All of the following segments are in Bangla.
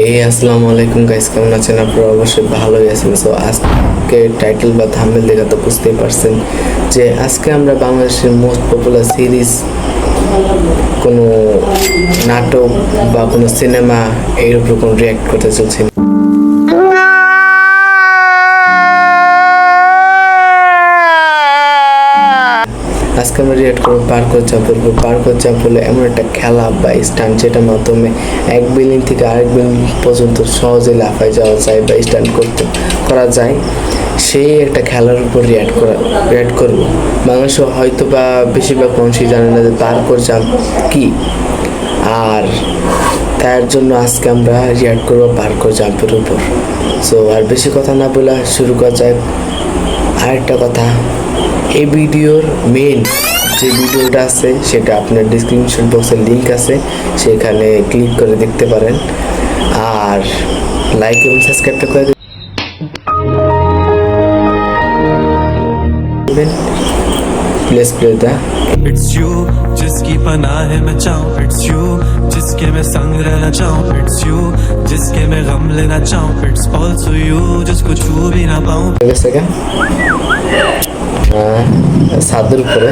আসসালামু আলাইকুম গাইস, কেমন আছেন আপনারা? অবশ্যই ভালোই আছেন। সো আজকে টাইটেল বা থাম্বনেল দেখে তো বুঝতেই পারছেন যে আজকে আমরা বাংলাদেশের মোস্ট পপুলার সিরিজ, কোনো নাটক বা কোনো সিনেমা এর উপর কোনো রিয়াক্ট করতে চলছি। আজকে আমরা রিয়েক্ট করবো পার্কর জাম্পের উপর। পার্কর জাম্প হলো এমন একটা খেলা বা স্টান্ট যেটার মাধ্যমে এক বিল্ডিং থেকে আরেক বিল্ডিং পর্যন্ত সহজে লাফায় যাওয়া যায় বা স্টান্ট করা যায়। সেই একটা খেলার উপর রিয়েক্ট করবো। বাংলাদেশে হয়তো বা বেশিরভাগ মানুষই জানে না যে পার্কর জাম্প কি, আর তার জন্য আজকে আমরা রিয়েক্ট করবো পার্কর জাম্পের উপর। সো আর বেশি কথা না বলে শুরু করা যায়। আরেকটা কথা, এই ভিডিওর মেন যে ভিডিওটা আছে সেটা আপনার ডিসক্রিপশন বক্সের লিঙ্ক আছে, সেখানে ক্লিক করে দেখতে পারেন। আর লাইক এবং সাবস্ক্রাইবটা করে দেবেন। Place play the It's you जिसकी पनाह है मैं चाहूँ, It's you जिसके मैं संग रहना चाहूँ, It's you जिसके मैं गम लेना चाहूँ, It's also you जिसको छू भी ना पाऊँ। ছাদের উপরে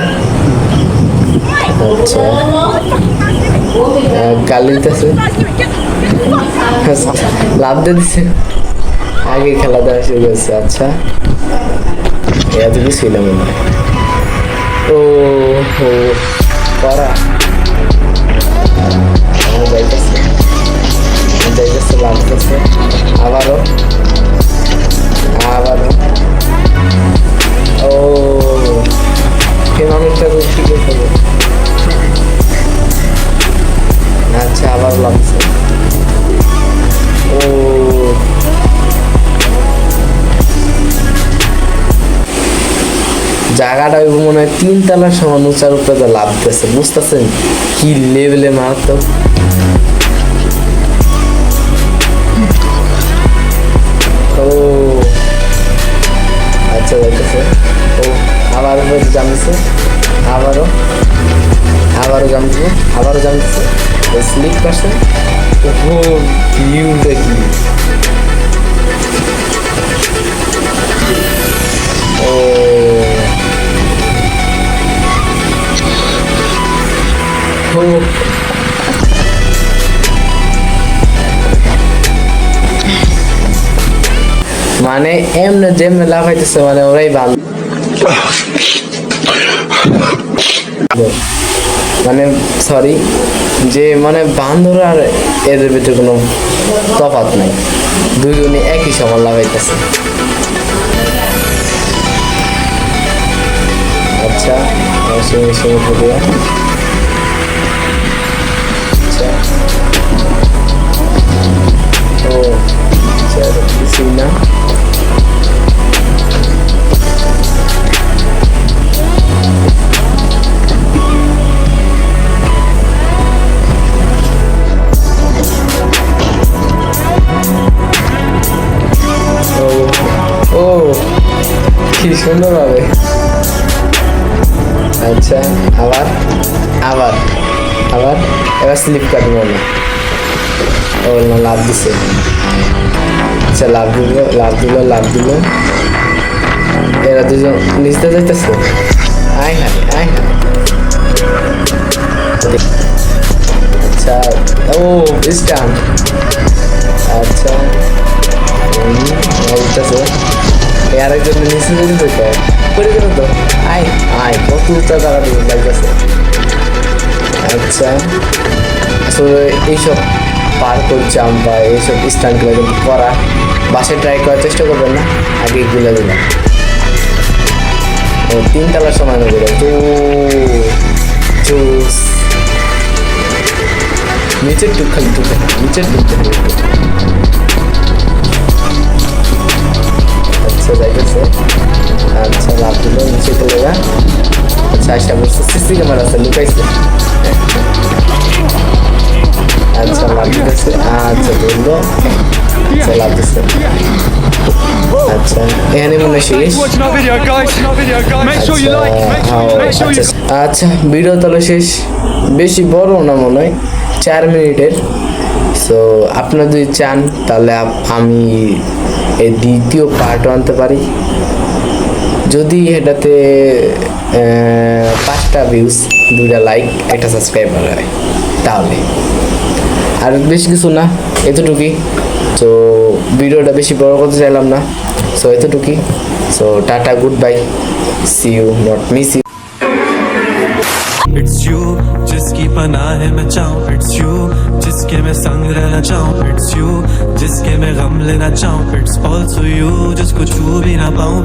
আচ্ছা গালি দিতেছে, লাভ দিয়ে দিচ্ছে, আগে খেলা দেওয়া শুরু করছে। আচ্ছা এতটুকু ছিল মনে হয়। ও হো করা যাইতেছে লাভ দিতেছে, আবারও ও মানুষটা ঠিক আছে। আচ্ছা আবার লাগছে, ও জায়গাটা মনে হয় 3 তলার সমান উঁচার উপরে লাভ দিতেছে। বুঝতেছেন কি লেভেলে মারাত্মক। ও আচ্ছা যাইতেছে, ও আবার জামছে, আবারও জামছে, স্লিপ করছে। ও ভিউটা কি, ও মানে এমনি যেমনি লাফাইতেছে, মানে ওরাই ভালো, মানে সরি যে মানে বান্দর আর এদের ভিতরে কোনো তফাৎ নাই, দুজনে একই সমান লাফাইতেছে। আচ্ছা ও কিছুই না। ও কি সুন্দর হবে। আচ্ছা আবার এবার স্লিপ কাটবো না, ও না লাভ দিছে। আচ্ছা লাভ দিল, এরা দুজন নিচতে যাইতেছে। আয় আচ্ছা ও স্টান্ট। আচ্ছা আরেকজন নিচে যেতে করে গেল তো, আয় কত উচ্চা দাঁড়া দিতে লাগতেছে। আচ্ছা আসলে এইসব পার্কর জাম্প বা এইসব স্টান্টগুলো কিন্তু করা বাসায় ট্রাই করার চেষ্টা করবেন না, আগে গুলা দিলাম। ও 3 তলার সমান হয়ে গেল, তো জোস নিচের টুক খালি আচ্ছা যাইতেছে। আচ্ছা লাভ দিল, নিচে চলে যা। আচ্ছা আশা করছে সিসি ক্যামেরা আছে, লুকাইছে। আচ্ছা লাভ দিতেছে, আচ্ছা ধরলো, আচ্ছা লাভ দিচ্ছে। আচ্ছা এখানে মনে হয় শেষ। আচ্ছা ভিডিও তাহলে শেষ, বেশি বড় না মনে হয়, 4 মিনিটের। সো আপনারা যদি চান তাহলে আমি এই দ্বিতীয় পার্টও আনতে পারি, যদি এটাতে 5টা ভিউজ, 2টা লাইক, 1টা সাবস্ক্রাইবার হয় তাহলে। আর বেশি কিছু না, এতটুকুই। তো ভিডিওটা বেশি বড় করতে চাইলাম না, সো এতটুকুই। So tata, good bye, see you, not miss you. It's you जिसकी पनाह मैं चाहूँ, it's you जिसके मैं संग रहना चाहूँ, it's you जिसके मैं गम लेना चाहूँ, it's also you जिसको छू भी ना पाऊँ।